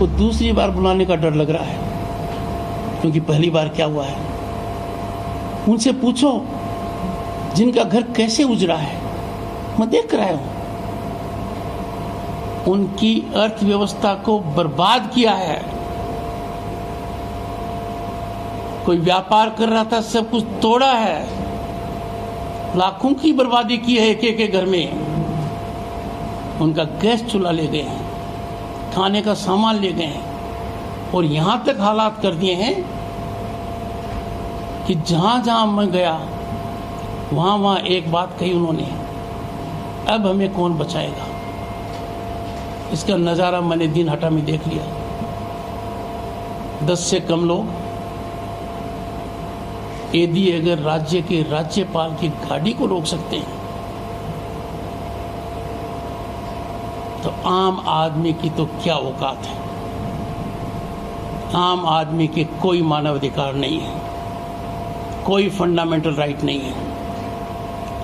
को दूसरी बार बुलाने का डर लग रहा है, क्योंकि पहली बार क्या हुआ है। उनसे पूछो जिनका घर कैसे उजड़ा है, मैं देख रहा हूं। उनकी अर्थव्यवस्था को बर्बाद किया है। कोई व्यापार कर रहा था, सब कुछ तोड़ा है। लाखों की बर्बादी की है एक एक घर में। उनका गैस चूल्हा ले गए हैं, खाने का सामान ले गए हैं, और यहां तक हालात कर दिए हैं कि जहां जहां मैं गया वहां वहां एक बात कही उन्होंने, अब हमें कौन बचाएगा। इसका नजारा मैंने दिन हटा में देख लिया। 10 से कम लोग, यदि अगर राज्य के राज्यपाल की गाड़ी को रोक सकते हैं तो आम आदमी की तो क्या औकात है। आम आदमी के कोई मानवाधिकार नहीं है, कोई फंडामेंटल राइट नहीं है।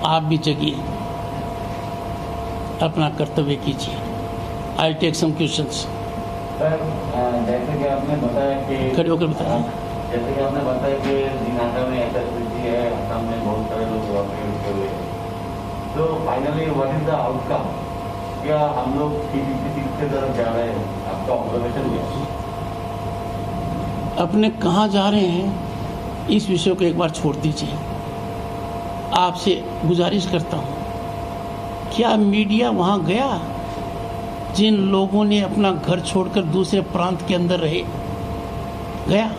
आप भी जगिए, अपना कर्तव्य कीजिए। I take some questions. जैसे कि आपने बताया कि खड़े होकर बताइए। जैसे कि आपने बताया कि दिनाटा में ऐसा स्थिति है, असम में बहुत सारे लोग इवैक्यूएट हुए हुए हैं, तो finally what is the outcome? क्या हम लोग किसी की तरफ जा रहे हैं? आपका ऑब्जर्वेशन क्या है? अपने कहाँ जा रहे हैं इस विषय को एक बार छोड़ दीजिए। आपसे गुजारिश करता हूँ, क्या मीडिया वहाँ गया? जिन लोगों ने अपना घर छोड़कर दूसरे प्रांत के अंदर रहे, गया?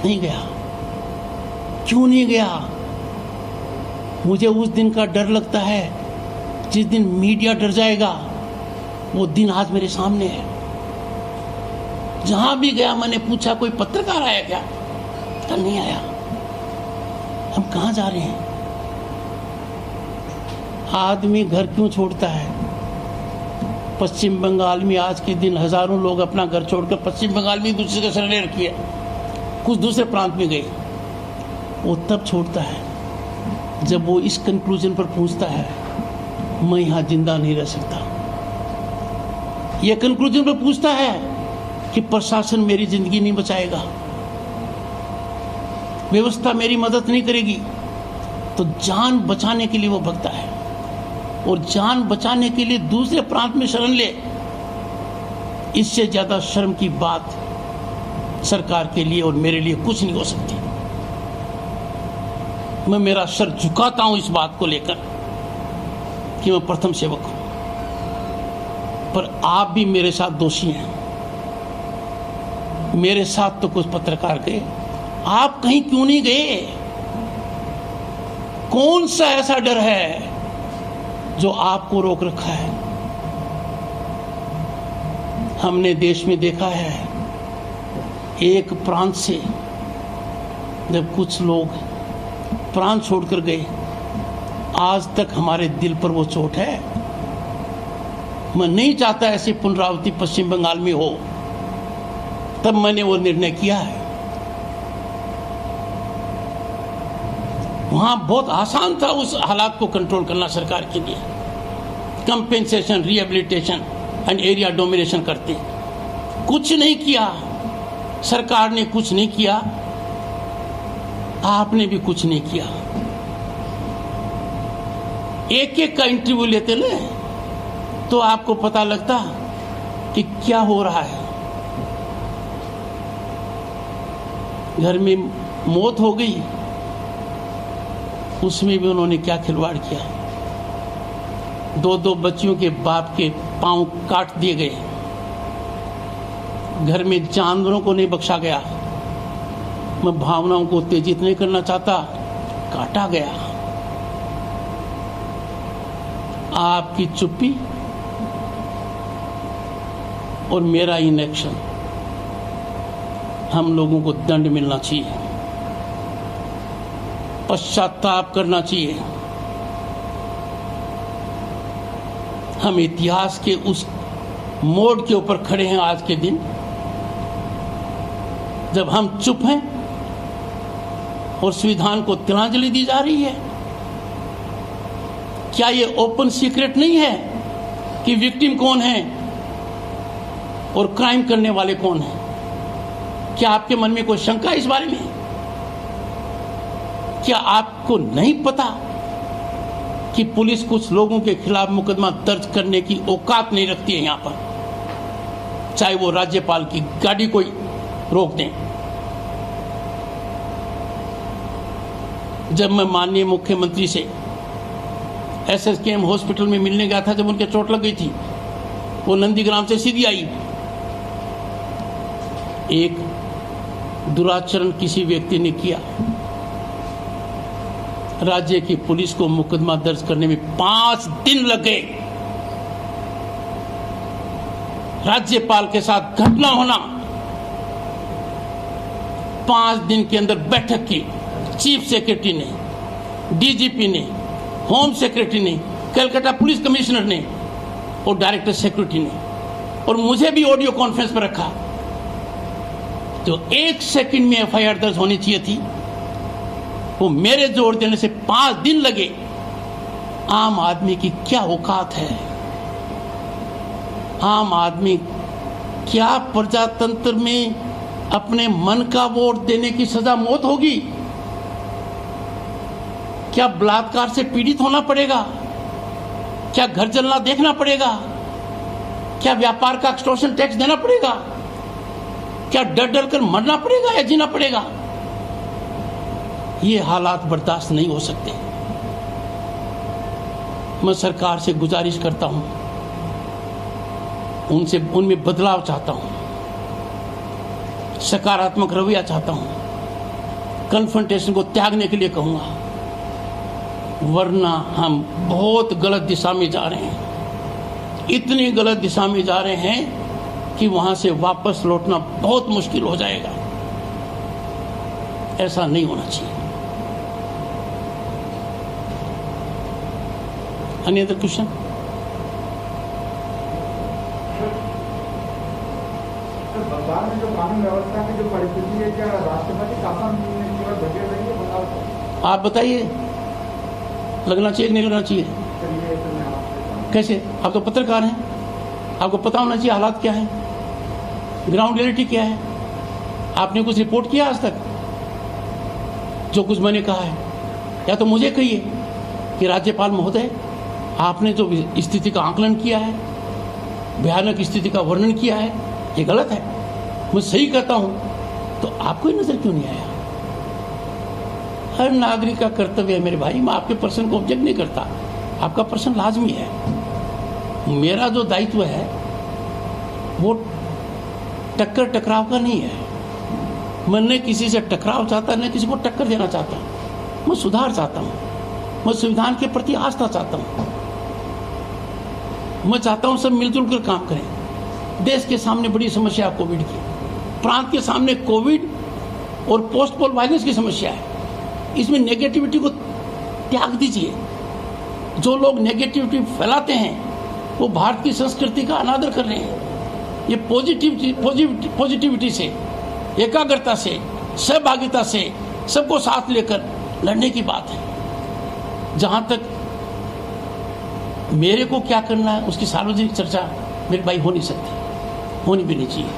नहीं गया। क्यों नहीं गया? मुझे उस दिन का डर लगता है जिस दिन मीडिया डर जाएगा। वो दिन आज मेरे सामने है। जहां भी गया मैंने पूछा कोई पत्रकार आया क्या? तो नहीं आया। हम कहां जा रहे हैं? आदमी घर क्यों छोड़ता है? पश्चिम बंगाल में आज के दिन हजारों लोग अपना घर छोड़कर पश्चिम बंगाल में दूसरे का शरण ले रखी है, कुछ दूसरे प्रांत में गए। वो तब छोड़ता है जब वो इस कंक्लूजन पर पहुंचता है, मैं यहां जिंदा नहीं रह सकता। ये कंक्लूजन पर पूछता है कि प्रशासन मेरी जिंदगी नहीं बचाएगा, व्यवस्था मेरी मदद नहीं करेगी, तो जान बचाने के लिए वो भगता है। और जान बचाने के लिए दूसरे प्रांत में शरण ले, इससे ज्यादा शर्म की बात सरकार के लिए और मेरे लिए कुछ नहीं हो सकती। मैं मेरा सर झुकाता हूं इस बात को लेकर कि मैं प्रथम सेवक हूं, पर आप भी मेरे साथ दोषी हैं। मेरे साथ तो कुछ पत्रकार गए, आप कहीं क्यों नहीं गए? कौन सा ऐसा डर है जो आपको रोक रखा है? हमने देश में देखा है, एक प्रांत से जब कुछ लोग प्रांत छोड़कर गए, आज तक हमारे दिल पर वो चोट है। मैं नहीं चाहता ऐसी पुनरावृत्ति पश्चिम बंगाल में हो, तब मैंने वो निर्णय किया है। वहां बहुत आसान था उस हालात को कंट्रोल करना सरकार के लिए। Compensation, rehabilitation and area domination करते, कुछ नहीं किया। सरकार ने कुछ नहीं किया, आपने भी कुछ नहीं किया। एक एक का इंटरव्यू लेते ना तो आपको पता लगता कि क्या हो रहा है। घर में मौत हो गई, उसमें भी उन्होंने क्या खिलवाड़ किया। 2-2 बच्चियों के बाप के पांव काट दिए गए। घर में जानवरों को नहीं बख्शा गया। मैं भावनाओं को उत्तेजित नहीं करना चाहता, काटा गया। आपकी चुप्पी और मेरा इनएक्शन, हम लोगों को दंड मिलना चाहिए, पश्चाताप करना चाहिए। हम इतिहास के उस मोड़ के ऊपर खड़े हैं आज के दिन, जब हम चुप हैं और संविधान को तिलांजलि दी जा रही है। क्या ये ओपन सीक्रेट नहीं है कि विक्टिम कौन है? और क्राइम करने वाले कौन हैं? क्या आपके मन में कोई शंका है इस बारे में? क्या आपको नहीं पता कि पुलिस कुछ लोगों के खिलाफ मुकदमा दर्ज करने की औकात नहीं रखती है? यहां पर चाहे वो राज्यपाल की गाड़ी को रोक दें। जब मैं माननीय मुख्यमंत्री से SSKM हॉस्पिटल में मिलने गया था, जब उनके चोट लग गई थी, वो नंदीग्राम से सीधी आई। एक दुराचरण किसी व्यक्ति ने किया, राज्य की पुलिस को मुकदमा दर्ज करने में 5 दिन लग गए। राज्यपाल के साथ घटना होना, 5 दिन के अंदर बैठक की चीफ सेक्रेटरी ने, DGP ने, होम सेक्रेटरी ने, कलकत्ता पुलिस कमिश्नर ने और डायरेक्टर सेक्रेटरी ने, और मुझे भी ऑडियो कॉन्फ्रेंस पर रखा। तो 1 सेकंड में FIR दर्ज होनी चाहिए थी, वो मेरे जोर देने से 5 दिन लगे। आम आदमी की क्या औकात है? आम आदमी क्या प्रजातंत्र में अपने मन का वोट देने की सजा मौत होगी? क्या बलात्कार से पीड़ित होना पड़ेगा? क्या घर जलना देखना पड़ेगा? क्या व्यापार का एक्सटॉर्शन टैक्स देना पड़ेगा? क्या डर डर कर मरना पड़ेगा या जीना पड़ेगा? ये हालात बर्दाश्त नहीं हो सकते। मैं सरकार से गुजारिश करता हूं, उनमें बदलाव चाहता हूं, सकारात्मक रवैया चाहता हूं, कन्फ्रंटेशन को त्यागने के लिए कहूंगा, वरना हम बहुत गलत दिशा में जा रहे हैं। इतनी गलत दिशा में जा रहे हैं कि वहां से वापस लौटना बहुत मुश्किल हो जाएगा। ऐसा नहीं होना चाहिए। Any other question? बंगाल में जो कानून व्यवस्था की जो परिस्थिति है, क्या राष्ट्रपति शासन केवल बचे रहेंगे बंगाल को? आप बताइए, लगना चाहिए कि नहीं लगना चाहिए? कैसे? आप तो पत्रकार हैं, आपको पता होना चाहिए हालात क्या है, ग्राउंड रियलिटी क्या है। आपने कुछ रिपोर्ट किया आज तक? जो कुछ मैंने कहा है, या तो मुझे कहिए कि राज्यपाल महोदय, आपने जो स्थिति का आकलन किया है, भयानक स्थिति का वर्णन किया है, ये गलत है। मैं सही कहता हूं तो आपको ही नजर क्यों नहीं आया? हर नागरिक का कर्तव्य है मेरे भाई, मैं आपके पर्सन को ऑब्जेक्ट नहीं करता, आपका पर्सन लाजमी है। मेरा जो दायित्व है वो टक्कर टकराव का नहीं है। मैं न किसी से टकराव चाहता, न किसी को टक्कर देना चाहता। मैं सुधार चाहता हूं, मैं संविधान के प्रति आस्था चाहता हूं। मैं चाहता हूं सब मिलजुल कर काम करें। देश के सामने बड़ी समस्या है कोविड की, प्रांत के सामने कोविड और पोस्ट पोल वायलेंस की समस्या है। इसमें नेगेटिविटी को त्याग दीजिए। जो लोग नेगेटिविटी फैलाते हैं वो भारत की संस्कृति का अनादर कर रहे हैं। ये पॉजिटिविटी से, एकाग्रता से, सहभागिता से, सबको साथ लेकर लड़ने की बात है। जहां तक मेरे को क्या करना है उसकी सार्वजनिक चर्चा मेरे भाई हो नहीं सकती, होनी भी नहीं चाहिए।